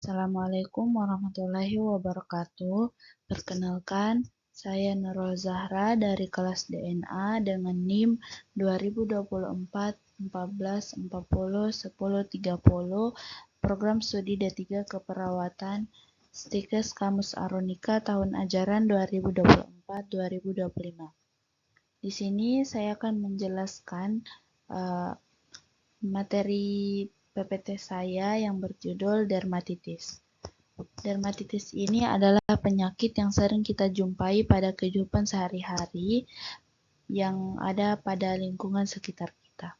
Assalamualaikum warahmatullahi wabarakatuh. Perkenalkan, saya Nurul Zahra dari kelas DNA dengan NIM 2024 14 40 10 30, program studi D3 Keperawatan, Stikes Kamus Aronika tahun ajaran 2024-2025. Di sini saya akan menjelaskan materi PPT saya yang berjudul dermatitis. Dermatitis ini adalah penyakit yang sering kita jumpai pada kehidupan sehari-hari yang ada pada lingkungan sekitar kita.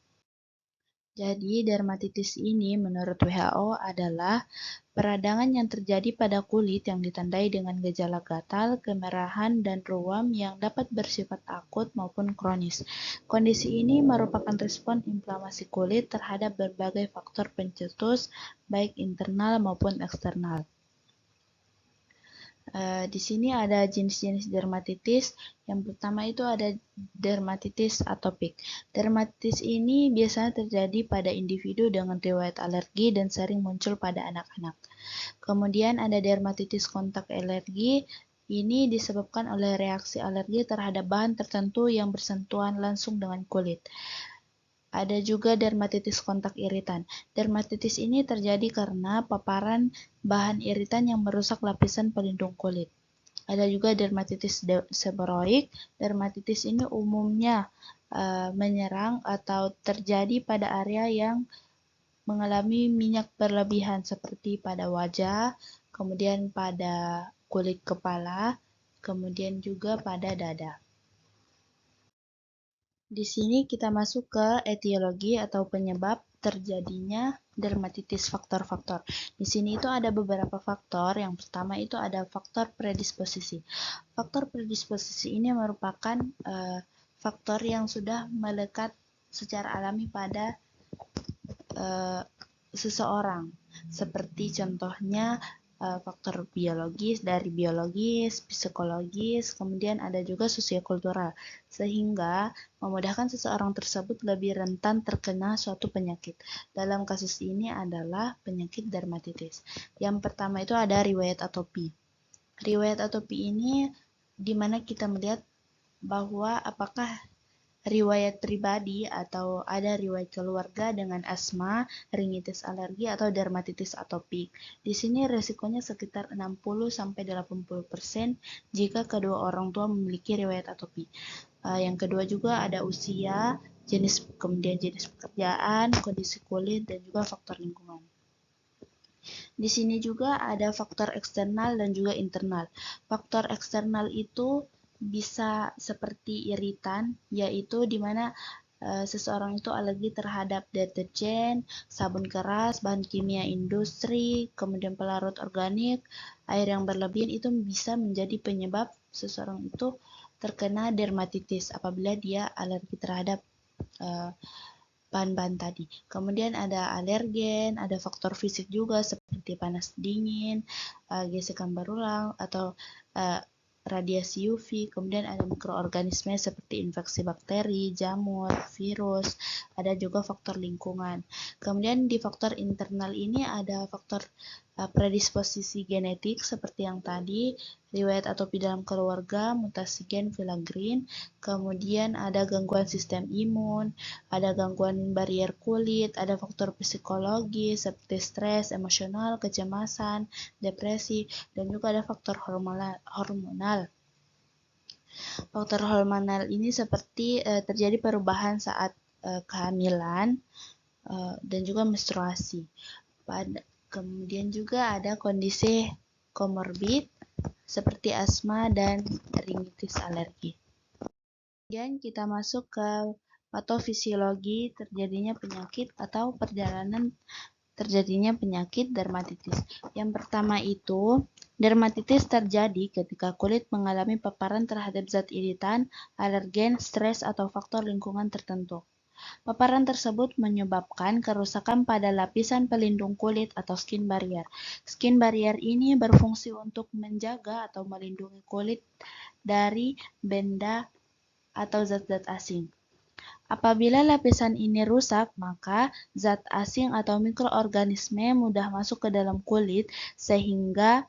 Jadi, dermatitis ini menurut WHO adalah peradangan yang terjadi pada kulit yang ditandai dengan gejala gatal, kemerahan, dan ruam yang dapat bersifat akut maupun kronis. Kondisi ini merupakan respon inflamasi kulit terhadap berbagai faktor pencetus, baik internal maupun eksternal. Di sini ada jenis-jenis dermatitis. Yang pertama itu ada dermatitis atopik. Dermatitis ini biasanya terjadi pada individu dengan riwayat alergi dan sering muncul pada anak-anak. Kemudian ada dermatitis kontak alergi. Ini disebabkan oleh reaksi alergi terhadap bahan tertentu yang bersentuhan langsung dengan kulit. Ada juga dermatitis kontak iritan. Dermatitis ini terjadi karena paparan bahan iritan yang merusak lapisan pelindung kulit. Ada juga dermatitis seboroik. Dermatitis ini umumnya menyerang atau terjadi pada area yang mengalami minyak berlebihan seperti pada wajah, kemudian pada kulit kepala, kemudian juga pada dada. Di sini kita masuk ke etiologi atau penyebab terjadinya dermatitis, faktor-faktor. Di sini itu ada beberapa faktor. Yang pertama itu ada faktor predisposisi. Faktor predisposisi ini merupakan faktor yang sudah melekat secara alami pada seseorang. Seperti contohnya faktor biologis, dari biologis, psikologis, kemudian ada juga sosiokultural, sehingga memudahkan seseorang tersebut lebih rentan terkena suatu penyakit. Dalam kasus ini adalah penyakit dermatitis. Yang pertama itu ada riwayat atopi. Riwayat atopi ini di mana kita melihat bahwa apakah riwayat pribadi atau ada riwayat keluarga dengan asma, ringitis alergi, atau dermatitis atopik. Di sini resikonya sekitar 60-80% jika kedua orang tua memiliki riwayat atopi. Yang kedua juga ada usia, kemudian jenis pekerjaan, kondisi kulit, dan juga faktor lingkungan. Di sini juga ada faktor eksternal dan juga internal. Faktor eksternal itu bisa seperti iritan, yaitu di mana seseorang itu alergi terhadap deterjen, sabun keras, bahan kimia industri, kemudian pelarut organik, air yang berlebihan itu bisa menjadi penyebab seseorang itu terkena dermatitis apabila dia alergi terhadap bahan-bahan tadi. Kemudian ada alergen, ada faktor fisik juga seperti panas dingin, gesekan berulang, atau radiasi UV. Kemudian ada mikroorganisme seperti infeksi bakteri, jamur, virus, ada juga faktor lingkungan. Kemudian di faktor internal ini ada faktor predisposisi genetik seperti yang tadi, riwayat atopi dalam keluarga, mutasi gen filaggrin, kemudian ada gangguan sistem imun, ada gangguan barier kulit, ada faktor psikologi seperti stres, emosional, kecemasan, depresi, dan juga ada faktor hormonal. Faktor hormonal ini seperti terjadi perubahan saat kehamilan dan juga menstruasi. Kemudian juga ada kondisi komorbid seperti asma dan ringitis alergi. Kemudian kita masuk ke patofisiologi terjadinya penyakit atau perjalanan terjadinya penyakit dermatitis. Yang pertama itu, dermatitis terjadi ketika kulit mengalami paparan terhadap zat iritan, alergen, stres, atau faktor lingkungan tertentu. Paparan tersebut menyebabkan kerusakan pada lapisan pelindung kulit atau skin barrier. Skin barrier ini berfungsi untuk menjaga atau melindungi kulit dari benda atau zat-zat asing. Apabila lapisan ini rusak, maka zat asing atau mikroorganisme mudah masuk ke dalam kulit sehingga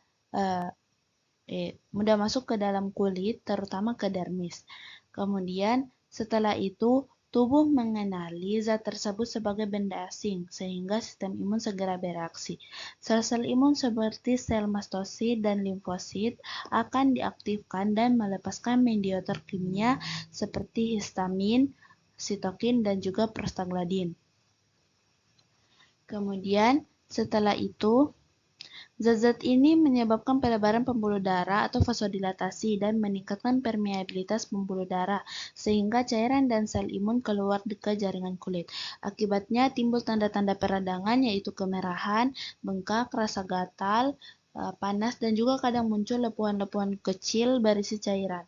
mudah masuk ke dalam kulit, terutama ke dermis. Kemudian setelah itu tubuh mengenali zat tersebut sebagai benda asing sehingga sistem imun segera bereaksi. Sel-sel imun seperti sel mastosit dan limfosit akan diaktifkan dan melepaskan mediator kimia seperti histamin, sitokin, dan juga prostaglandin. Kemudian setelah itu zat-zat ini menyebabkan pelebaran pembuluh darah atau vasodilatasi dan meningkatkan permeabilitas pembuluh darah, sehingga cairan dan sel imun keluar ke jaringan kulit. Akibatnya timbul tanda-tanda peradangan yaitu kemerahan, bengkak, rasa gatal, panas, dan juga kadang muncul lepuhan-lepuhan kecil berisi cairan.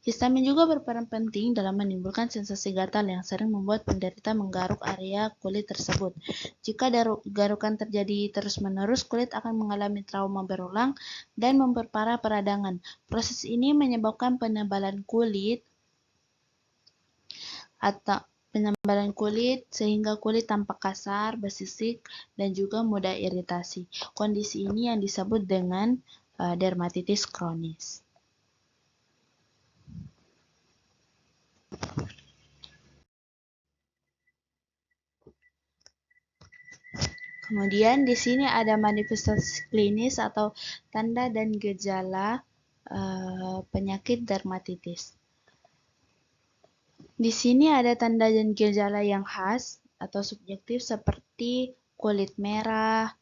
Histamin juga berperan penting dalam menimbulkan sensasi gatal yang sering membuat penderita menggaruk area kulit tersebut. Jika garukan terjadi terus-menerus, kulit akan mengalami trauma berulang dan memperparah peradangan. Proses ini menyebabkan penebalan kulit sehingga kulit tampak kasar, bersisik, dan juga mudah iritasi. Kondisi ini yang disebut dengan dermatitis kronis. Kemudian di sini ada manifestasi klinis atau tanda dan gejala penyakit dermatitis. Di sini ada tanda dan gejala yang khas atau subjektif seperti kulit merah,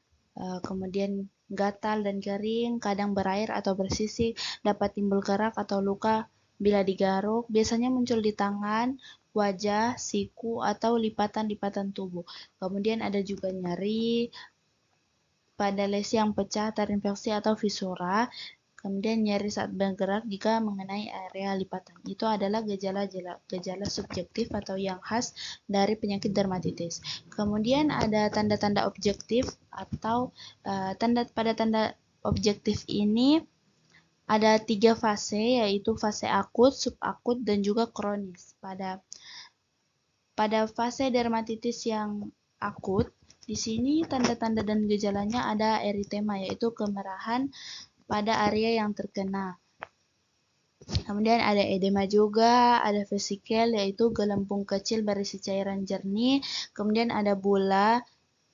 kemudian gatal dan kering, kadang berair atau bersisik, dapat timbul kerak atau luka bila digaruk, biasanya muncul di tangan, wajah, siku, atau lipatan-lipatan tubuh. Kemudian ada juga nyeri pada lesi yang pecah, terinfeksi, atau visura. Kemudian nyeri saat bergerak jika mengenai area lipatan. Itu adalah gejala subjektif atau yang khas dari penyakit dermatitis. Kemudian ada tanda-tanda objektif atau tanda objektif ini ada 3 fase, yaitu fase akut, subakut, dan juga kronis. Pada fase dermatitis yang akut, di sini tanda-tanda dan gejalanya ada eritema, yaitu kemerahan pada area yang terkena. Kemudian ada edema juga, ada vesikel, yaitu gelembung kecil berisi cairan jernih. Kemudian ada bula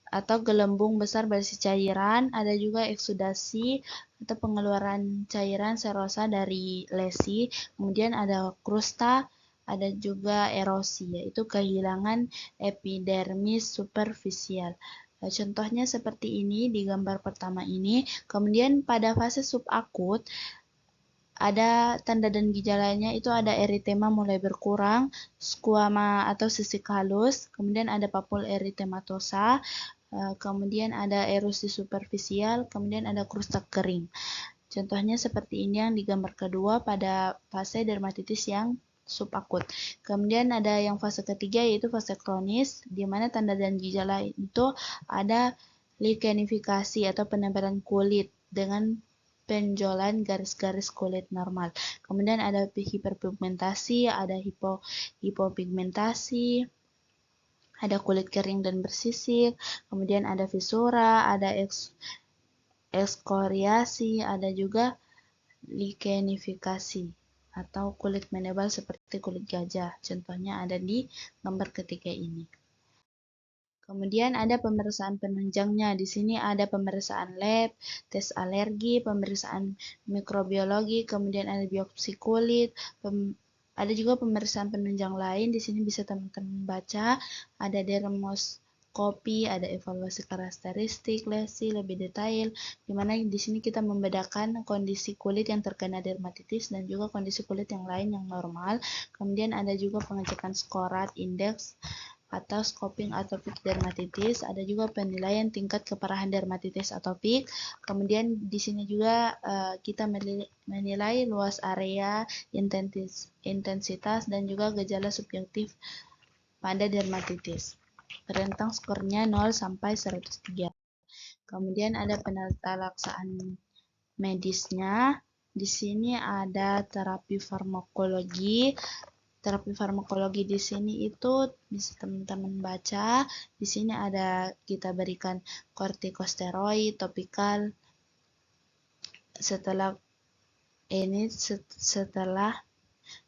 atau gelembung besar berisi cairan. Ada juga eksudasi atau pengeluaran cairan serosa dari lesi. Kemudian ada krusta, ada juga erosi, yaitu kehilangan epidermis superficial. Contohnya seperti ini di gambar pertama ini. Kemudian pada fase subakut, ada tanda dan gejalanya itu ada eritema mulai berkurang, skuama atau sisik halus, kemudian ada papul eritematosa, kemudian ada erosi superficial, kemudian ada krusta kering. Contohnya seperti ini yang di gambar kedua pada fase dermatitis yang subakut. Kemudian ada yang fase ketiga yaitu fase kronis, di mana tanda dan gejala itu ada lichenifikasi atau penebalan kulit dengan penjualan garis-garis kulit normal. Kemudian ada hiperpigmentasi, ada hipopigmentasi, ada kulit kering dan bersisik, kemudian ada visura, ada ekskoriasi, ada juga lichenifikasi atau kulit menebal seperti kulit gajah. Contohnya ada di gambar ketiga ini. Kemudian ada pemeriksaan penunjangnya. Di sini ada pemeriksaan lab, tes alergi, pemeriksaan mikrobiologi, kemudian ada biopsi kulit, ada juga pemeriksaan penunjang lain. Di sini bisa teman-teman baca, ada dermoskopi, ada evaluasi karakteristik lesi lebih detail, di mana di sini kita membedakan kondisi kulit yang terkena dermatitis dan juga kondisi kulit yang lain yang normal. Kemudian ada juga pengecekan skorat, indeks, atau scoping atopik dermatitis, ada juga penilaian tingkat keparahan dermatitis atopik. Kemudian di sini juga kita menilai luas area, intensitas, dan juga gejala subjektif pada dermatitis. Rentang skornya 0 sampai 103. Kemudian ada penatalaksaan medisnya. Di sini ada terapi farmakologi, terapi farmakologi di sini itu bisa teman-teman baca. Di sini ada kita berikan kortikosteroid topikal setelah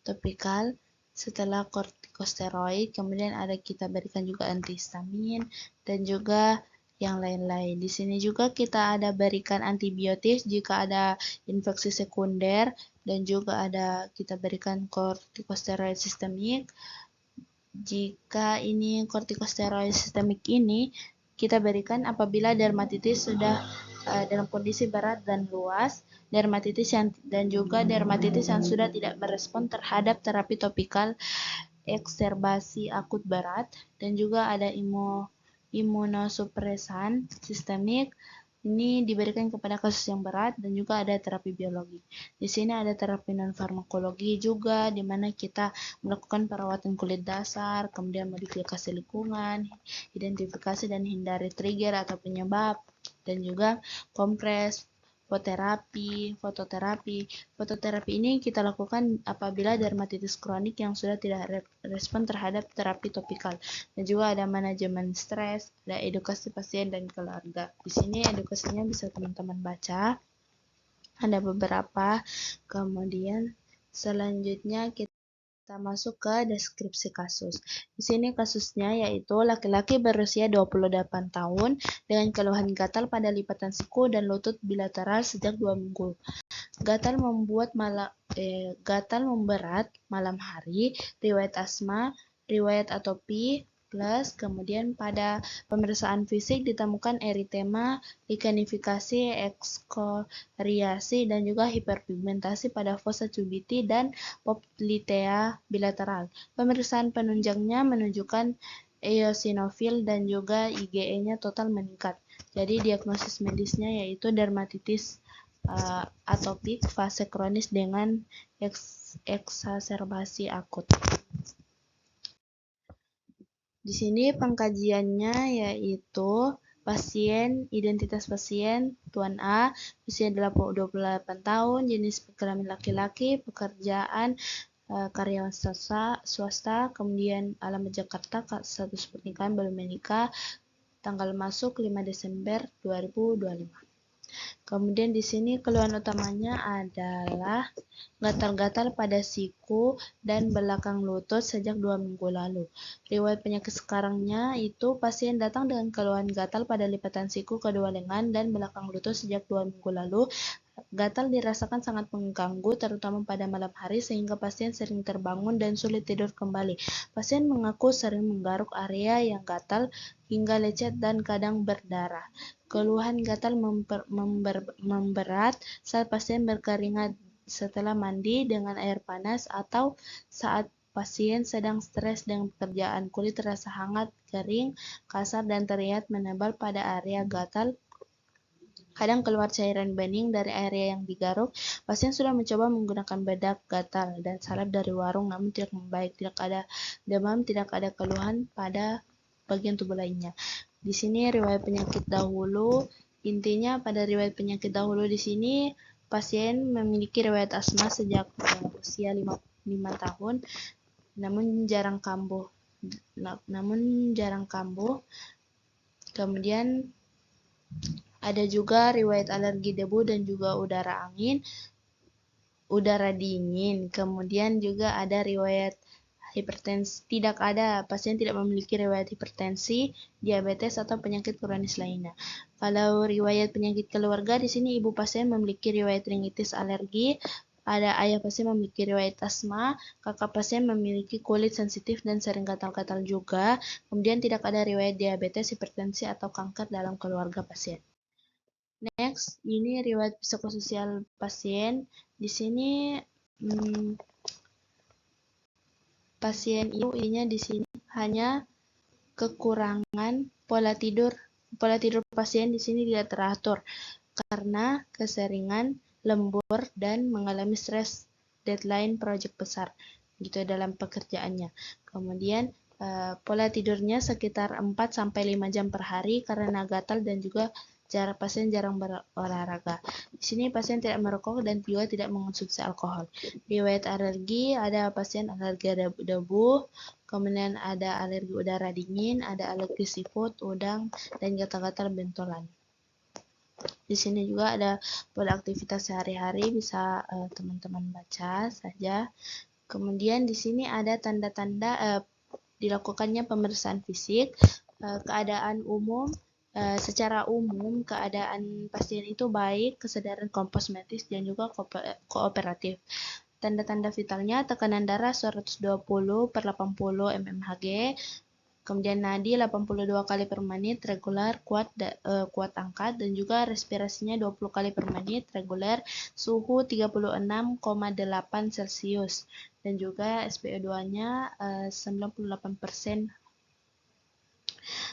topikal, setelah kortikosteroid, kemudian ada kita berikan juga antihistamin dan juga yang lain-lain. Di sini juga kita ada berikan antibiotik jika ada infeksi sekunder dan juga ada kita berikan kortikosteroid sistemik. Jika ini kortikosteroid sistemik ini kita berikan apabila dermatitis sudah dalam kondisi berat dan luas, dermatitis dan juga dermatitis yang sudah tidak berespon terhadap terapi topikal ekserbasi akut berat, dan juga ada imunosupresan sistemik. Ini diberikan kepada kasus yang berat dan juga ada terapi biologi. Di sini ada terapi non farmakologi juga, di mana kita melakukan perawatan kulit dasar, kemudian modifikasi lingkungan, identifikasi dan hindari trigger atau penyebab, dan juga kompres, fototerapi. Fototerapi ini kita lakukan apabila dermatitis kronik yang sudah tidak respon terhadap terapi topikal. Dan juga ada manajemen stres, ada edukasi pasien dan keluarga. Di sini edukasinya bisa teman-teman baca. Ada beberapa. Kemudian selanjutnya kita masuk ke deskripsi kasus. Di sini kasusnya yaitu laki-laki berusia 28 tahun dengan keluhan gatal pada lipatan siku dan lutut bilateral sejak 2 minggu. Gatal memberat malam hari, riwayat asma, riwayat atopi, plus kemudian pada pemeriksaan fisik ditemukan eritema, likanifikasi, ekskoriasi, dan juga hiperpigmentasi pada fossa cubiti dan poplitea bilateral. Pemeriksaan penunjangnya menunjukkan eosinofil dan juga IgE-nya total meningkat. Jadi diagnosis medisnya yaitu dermatitis atopik fase kronis dengan eksaserbasi akut. Di sini pengkajiannya yaitu identitas pasien Tuan A, usia 28 tahun, jenis kelamin laki-laki, pekerjaan karyawan swasta, kemudian alamat Jakarta, status pernikahan belum menikah, tanggal masuk 5 Desember 2025. Kemudian di sini keluhan utamanya adalah gatal-gatal pada siku dan belakang lutut sejak 2 minggu lalu. Riwayat penyakit sekarangnya itu pasien datang dengan keluhan gatal pada lipatan siku kedua lengan dan belakang lutut sejak 2 minggu lalu. Gatal dirasakan sangat mengganggu terutama pada malam hari sehingga pasien sering terbangun dan sulit tidur kembali. Pasien mengaku sering menggaruk area yang gatal hingga lecet dan kadang berdarah. Keluhan gatal memberat saat pasien berkeringat setelah mandi dengan air panas atau saat pasien sedang stres dengan pekerjaan. Kulit terasa hangat, kering, kasar, dan terlihat menebal pada area gatal. Kadang keluar cairan bening dari area yang digaruk. Pasien sudah mencoba menggunakan bedak gatal dan salep dari warung namun tidak membaik. Tidak ada demam, tidak ada keluhan pada bagian tubuh lainnya. Di sini riwayat penyakit dahulu. Intinya pada riwayat penyakit dahulu di sini pasien memiliki riwayat asma sejak usia 5 tahun namun jarang kambuh. Kemudian ada juga riwayat alergi debu dan juga udara dingin. Kemudian juga ada riwayat hipertensi. Pasien tidak memiliki riwayat hipertensi, diabetes atau penyakit kronis lainnya. Kalau riwayat penyakit keluarga di sini ibu pasien memiliki riwayat rinitis alergi, ada ayah pasien memiliki riwayat asma, kakak pasien memiliki kulit sensitif dan sering gatal-gatal juga. Kemudian tidak ada riwayat diabetes, hipertensi atau kanker dalam keluarga pasien. Next, ini riwayat psikososial pasien. Di sini pasien itu ininya di sini hanya kekurangan pola tidur. Pola tidur pasien di sini tidak teratur karena keseringan lembur dan mengalami stres deadline proyek besar gitu dalam pekerjaannya. Kemudian pola tidurnya sekitar 4 sampai 5 jam per hari karena gatal dan juga pasien jarang berolahraga. Di sini pasien tidak merokok dan juga tidak mengonsumsi alkohol. Riwayat alergi, ada pasien alergi debu, kemudian ada alergi udara dingin, ada alergi seafood, udang, dan gatal-gatal bentolan. Di sini juga ada pola aktivitas sehari-hari, bisa teman-teman baca saja. Kemudian di sini ada tanda-tanda dilakukannya pemeriksaan fisik, keadaan umum. Secara umum, keadaan pasien itu baik, kesadaran komposmetis, dan juga kooperatif. Tanda-tanda vitalnya, tekanan darah 120/80 mmHg, kemudian nadi 82 kali per menit, reguler, kuat angkat, dan juga respirasinya 20 kali per menit, reguler, suhu 36,8 Celcius, dan juga SpO2-nya 98%.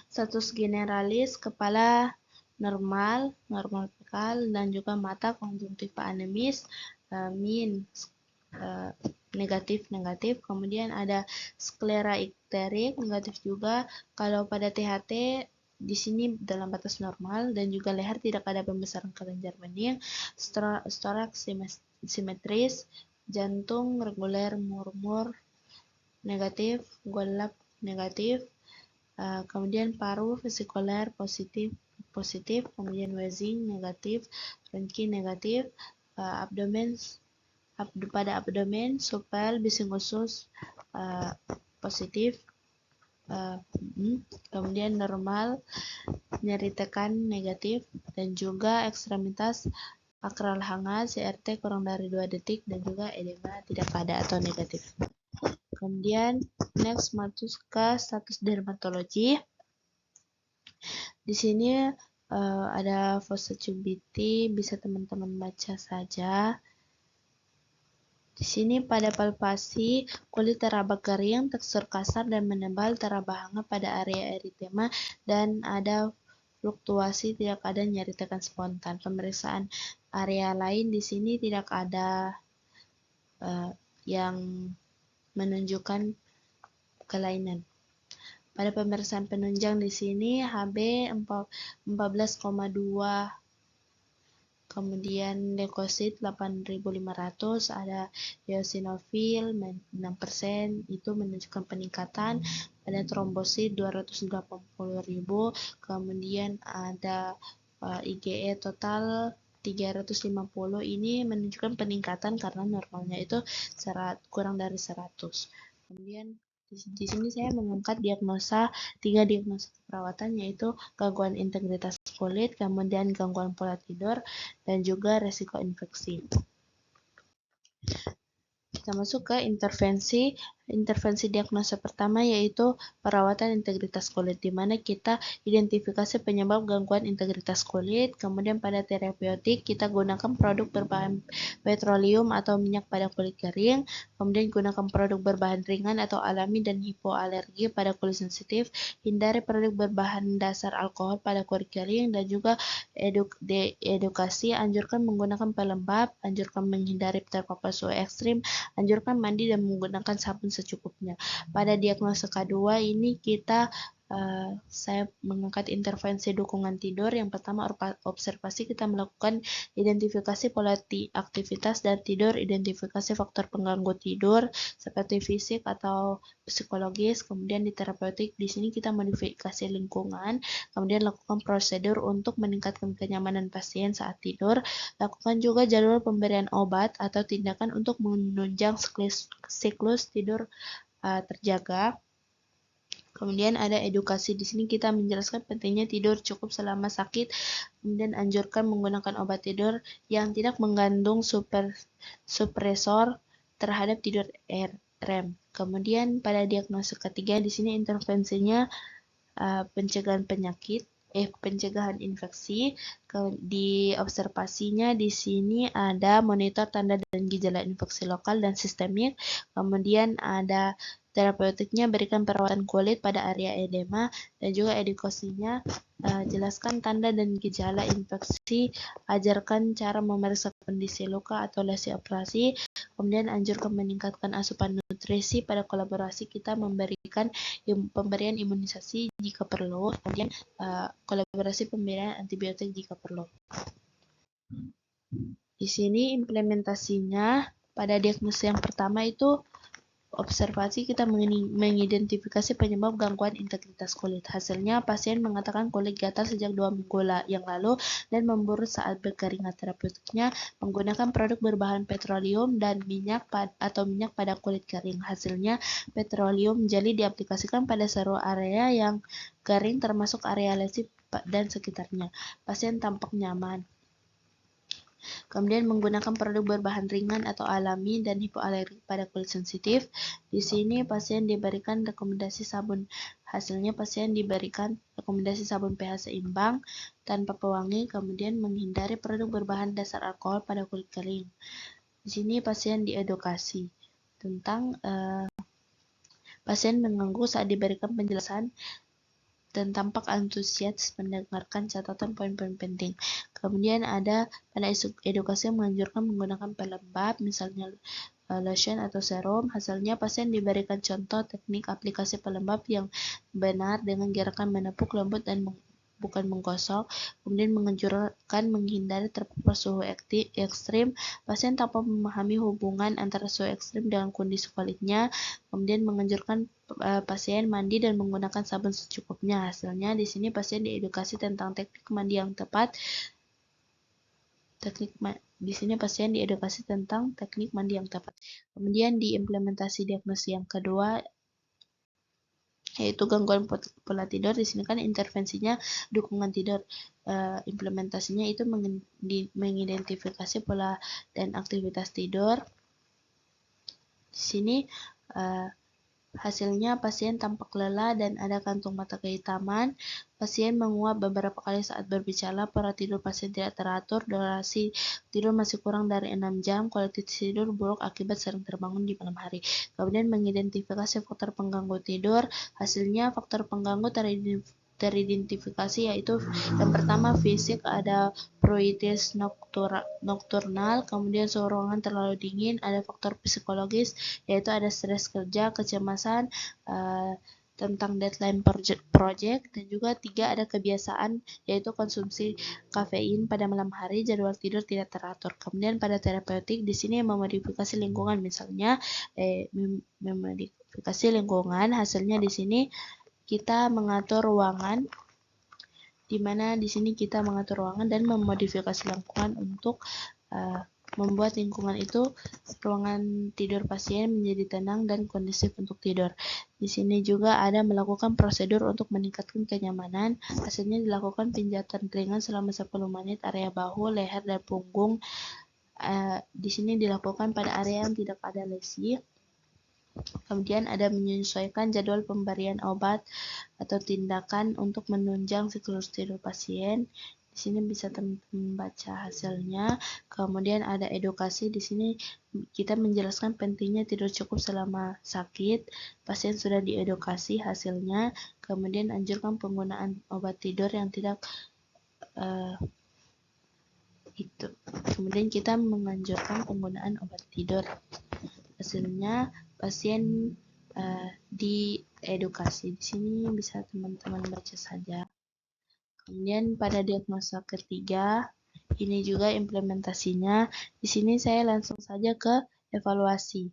Status generalis, kepala normal fekal, dan juga mata konjungtiva anemis, min negatif. Kemudian ada sklera ikterik, negatif juga. Kalau pada THT di sini dalam batas normal, dan juga leher tidak ada pembesaran kelenjar bening, storaks simetris, jantung reguler, murmur negatif, golap negatif. Kemudian paru vesikuler positif, kemudian wheezing negatif, röntgen negatif, pada abdomen, supel, bising usus positif, kemudian normal, nyeri tekan negatif, dan juga ekstremitas akral hangat, CRT kurang dari 2 detik, dan juga edema tidak ada atau negatif. Kemudian next masuk ke status dermatologi. Di sini ada fossa cubiti, bisa teman-teman baca saja. Di sini pada palpasi, kulit teraba kering, tekstur kasar dan menebal, teraba hangat pada area eritema, dan ada fluktuasi, tidak ada nyeri tekan spontan. Pemeriksaan area lain di sini tidak ada yang menunjukkan kelainan. Pada pemeriksaan penunjang di sini HB 14,2, kemudian leukosit 8.500, ada eosinofil 6%, itu menunjukkan peningkatan. Ada trombosit 280.000, kemudian ada IgE total 350, ini menunjukkan peningkatan karena normalnya itu kurang dari 100. Kemudian di sini saya mengangkat 3 diagnosa keperawatan, yaitu gangguan integritas kulit, kemudian gangguan pola tidur, dan juga resiko infeksi. Kita masuk ke intervensi diagnosa pertama, yaitu perawatan integritas kulit, di mana kita identifikasi penyebab gangguan integritas kulit. Kemudian pada terapeutik kita gunakan produk berbahan petroleum atau minyak pada kulit kering. Kemudian gunakan produk berbahan ringan atau alami dan hipoalergi pada kulit sensitif. Hindari produk berbahan dasar alkohol pada kulit kering, dan juga edukasi, anjurkan menggunakan pelembab, anjurkan menghindari terpapar suhu ekstrim, anjurkan mandi dan menggunakan sabun secukupnya. Pada diagnosa kedua ini saya mengangkat intervensi dukungan tidur. Yang pertama observasi, kita melakukan identifikasi pola aktivitas dan tidur, identifikasi faktor pengganggu tidur seperti fisik atau psikologis. Kemudian di terapeutik di sini kita modifikasi lingkungan, kemudian lakukan prosedur untuk meningkatkan kenyamanan pasien saat tidur. Lakukan juga jadwal pemberian obat atau tindakan untuk menunjang siklus tidur terjaga. Kemudian ada edukasi, di sini kita menjelaskan pentingnya tidur cukup selama sakit, kemudian anjurkan menggunakan obat tidur yang tidak mengandung supresor terhadap tidur REM. Kemudian pada diagnosa ketiga di sini intervensinya pencegahan infeksi. Di observasinya di sini ada monitor tanda dan gejala infeksi lokal dan sistemik. Kemudian ada terapeutiknya, berikan perawatan kulit pada area edema, dan juga edukasinya jelaskan tanda dan gejala infeksi, ajarkan cara memeriksa kondisi luka atau lesi operasi, kemudian anjurkan meningkatkan asupan nutrisi. Pada kolaborasi kita memberikan pemberian imunisasi jika perlu, kemudian kolaborasi pemberian antibiotik jika perlu. Di sini implementasinya pada diagnosis yang pertama itu observasi, kita mengidentifikasi penyebab gangguan integritas kulit. Hasilnya pasien mengatakan kulit gatal sejak 2 minggu yang lalu dan memburuk saat berkeringat. Terapeutiknya menggunakan produk berbahan petroleum dan minyak minyak pada kulit kering. Hasilnya petroleum jelly diaplikasikan pada seluruh area yang kering termasuk area lesi dan sekitarnya. Pasien tampak nyaman. Kemudian menggunakan produk berbahan ringan atau alami dan hipoalergik pada kulit sensitif. Di sini pasien diberikan rekomendasi sabun. Hasilnya pasien diberikan rekomendasi sabun pH seimbang tanpa pewangi, kemudian menghindari produk berbahan dasar alkohol pada kulit kering. Di sini pasien diedukasi tentang pasien mengangguk saat diberikan penjelasan dan tampak antusias mendengarkan catatan poin-poin penting. Kemudian ada pada edukasi yang menganjurkan menggunakan pelembab, misalnya lotion atau serum. Hasilnya pasien diberikan contoh teknik aplikasi pelembab yang benar dengan gerakan menepuk lembut dan bukan menggosok. Kemudian menganjurkan menghindari terpapar suhu ekstrim. Pasien tanpa memahami hubungan antara suhu ekstrim dengan kondisi kulitnya. Kemudian menganjurkan pasien mandi dan menggunakan sabun secukupnya. Hasilnya di sini pasien diedukasi tentang teknik mandi yang tepat. Di sini pasien diedukasi tentang teknik mandi yang tepat. Kemudian di implementasi diagnosis yang kedua yaitu gangguan pola tidur. Di sini kan intervensinya dukungan tidur. Implementasinya itu mengidentifikasi pola dan aktivitas tidur. Di sini hasilnya pasien tampak lelah dan ada kantung mata kehitaman. Pasien menguap beberapa kali saat berbicara. Pola tidur pasien tidak teratur. Durasi tidur masih kurang dari 6 jam. Kualitas tidur buruk akibat sering terbangun di malam hari. Kemudian mengidentifikasi faktor pengganggu tidur. Hasilnya faktor pengganggu teridentifikasi yaitu yang pertama fisik, ada pruritus nokturnal, kemudian suhu ruangan terlalu dingin, ada faktor psikologis yaitu ada stres kerja, kecemasan tentang deadline project, dan juga 3 ada kebiasaan yaitu konsumsi kafein pada malam hari, jadwal tidur tidak teratur. Kemudian pada terapeutik di sini memodifikasi lingkungan, misalnya memodifikasi lingkungan. Hasilnya di sini kita mengatur ruangan, di mana di sini kita mengatur ruangan dan memodifikasi lingkungan untuk membuat lingkungan itu ruangan tidur pasien menjadi tenang dan kondusif untuk tidur. Di sini juga ada melakukan prosedur untuk meningkatkan kenyamanan. Hasilnya dilakukan pijatan ringan selama 10 menit area bahu, leher, dan punggung. Di sini dilakukan pada area yang tidak ada lesi. Kemudian ada menyesuaikan jadwal pemberian obat atau tindakan untuk menunjang siklus tidur pasien. Di sini bisa teman-teman baca hasilnya. Kemudian ada edukasi. Di sini kita menjelaskan pentingnya tidur cukup selama sakit. Pasien sudah diedukasi hasilnya. Kemudian anjurkan penggunaan obat tidur yang tidak itu. Kemudian kita menganjurkan penggunaan obat tidur. Hasilnya pasien diedukasi. Di sini bisa teman-teman baca saja. Kemudian pada diagnosa ketiga, ini juga implementasinya. Di sini saya langsung saja ke evaluasi.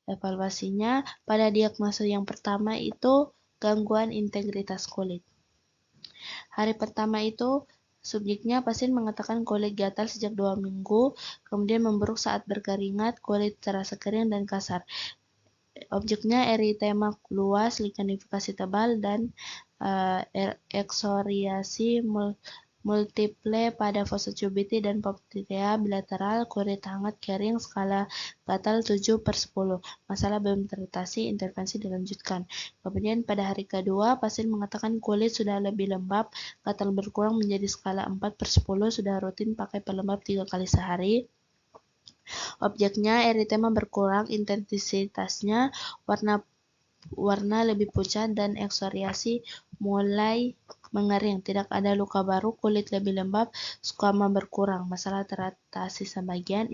Evaluasinya pada diagnosa yang pertama itu gangguan integritas kulit. Hari pertama itu subjeknya pasien mengatakan kulit gatal sejak 2 minggu, kemudian memburuk saat berkeringat, kulit terasa kering dan kasar. Objeknya eritema luas, lignifikasi tebal, dan eksoriasi multiple pada fossa cubitis dan popltea bilateral, kulit hangat kering, skala gatal 7/10. Masalah belum teratasi, intervensi dilanjutkan. Kemudian pada hari kedua, pasien mengatakan kulit sudah lebih lembab, gatal berkurang menjadi skala 4/10, sudah rutin pakai pelembab 3 kali sehari. Objeknya eritema berkurang, intensitasnya warna lebih pucat, dan eksoriasi mulai mengering. Tidak ada luka baru, kulit lebih lembab, skoma berkurang. Masalah teratasi sebagian,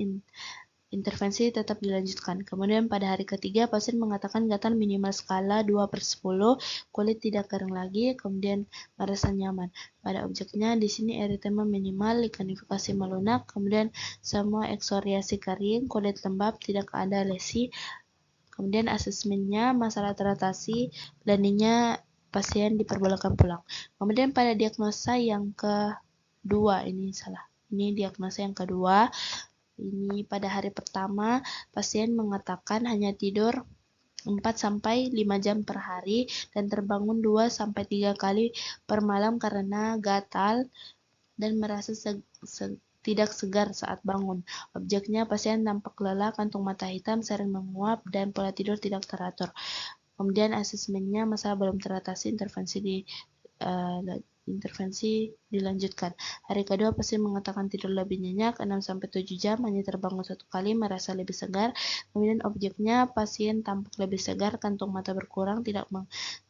intervensi tetap dilanjutkan. Kemudian pada hari ketiga, pasien mengatakan gatal minimal skala 2/10, kulit tidak kering lagi, kemudian merasa nyaman. Pada objeknya di sini eritema minimal, likanifikasi melunak, kemudian semua eksfoliasi kering, kulit lembab, tidak ada lesi. Kemudian asesmennya masalah teratasi, planningnya pasien diperbolehkan pulang. Kemudian pada diagnosa yang kedua, ini diagnosa yang kedua. Ini pada hari pertama, pasien mengatakan hanya tidur 4-5 jam per hari dan terbangun 2-3 kali per malam karena gatal dan merasa tidak segar saat bangun. Objeknya pasien tampak lelah, kantung mata hitam, sering menguap, dan pola tidur tidak teratur. Kemudian asesmennya masalah belum teratasi, intervensi dilanjutkan. Hari kedua, pasien mengatakan tidur lebih nyenyak 6-7 jam, hanya terbangun 1 kali, merasa lebih segar. Kemudian objeknya pasien tampak lebih segar, kantung mata berkurang, tidak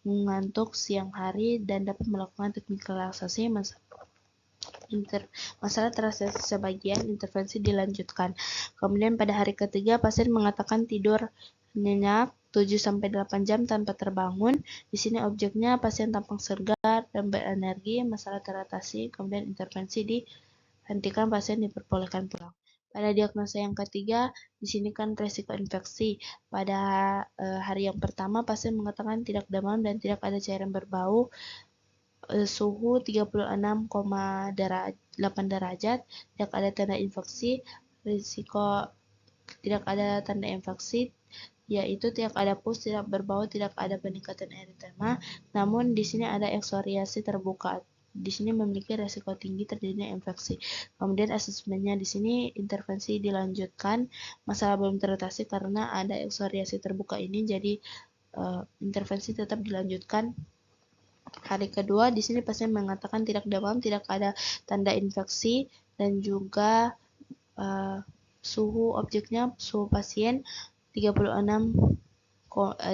mengantuk siang hari, dan dapat melakukan teknik relaksasi. Masalah terasa sebagian, intervensi dilanjutkan. Kemudian pada hari ketiga, pasien mengatakan tidur nyenyak 7-8 jam tanpa terbangun. Di sini objeknya pasien tampak segar dan berenergi, masalah teratasi, kemudian intervensi dihentikan, pasien diperbolehkan pulang. Pada diagnosa yang ketiga, di sini kan resiko infeksi. Pada hari yang pertama, pasien mengatakan tidak demam dan tidak ada cairan berbau, suhu 36,8 derajat, tidak ada tanda infeksi, risiko tidak ada tanda infeksi, yaitu tidak ada pus, tidak berbau, tidak ada peningkatan eritema. Namun di sini ada eksfoliasi terbuka. Di sini memiliki resiko tinggi terjadinya infeksi. Kemudian asesmennya di sini intervensi dilanjutkan, masalah belum teratasi karena ada eksfoliasi terbuka ini, jadi intervensi tetap dilanjutkan. Hari kedua di sini pasien mengatakan tidak demam, tidak ada tanda infeksi, dan juga suhu objeknya, suhu pasien 36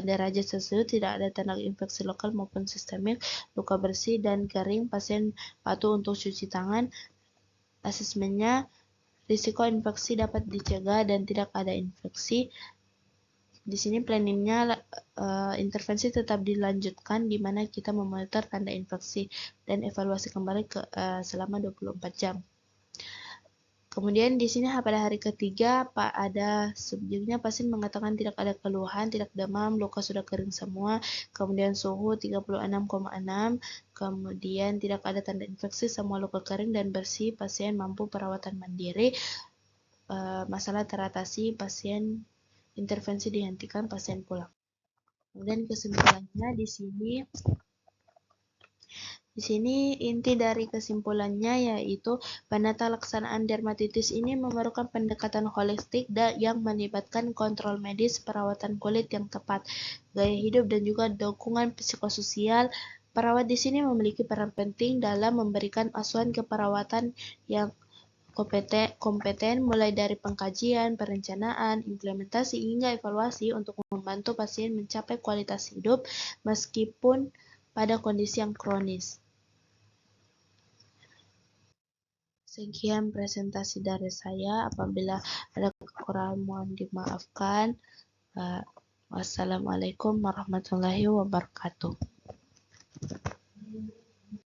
derajat Celcius, tidak ada tanda infeksi lokal maupun sistemik, luka bersih dan kering, pasien patuh untuk cuci tangan. Asesmennya risiko infeksi dapat dicegah dan tidak ada infeksi. Di sini planningnya intervensi tetap dilanjutkan, di mana kita memonitor tanda infeksi dan evaluasi kembali selama 24 jam. Kemudian di sini pada hari ketiga, ada subjeknya pasien mengatakan tidak ada keluhan, tidak demam, luka sudah kering semua, kemudian suhu 36,6, kemudian tidak ada tanda infeksi, semua luka kering dan bersih, pasien mampu perawatan mandiri. Masalah teratasi, pasien intervensi dihentikan, pasien pulang. Kemudian kesimpulannya di sini inti dari kesimpulannya yaitu penata laksanaan dermatitis ini memerlukan pendekatan holistik yang melibatkan kontrol medis, perawatan kulit yang tepat, gaya hidup dan juga dukungan psikososial. Perawat di sini memiliki peran penting dalam memberikan asuhan keperawatan yang kompeten mulai dari pengkajian, perencanaan, implementasi hingga evaluasi untuk membantu pasien mencapai kualitas hidup meskipun pada kondisi yang kronis. Sekian presentasi dari saya. Apabila ada kekurangan mohon dimaafkan. Wassalamualaikum warahmatullahi wabarakatuh.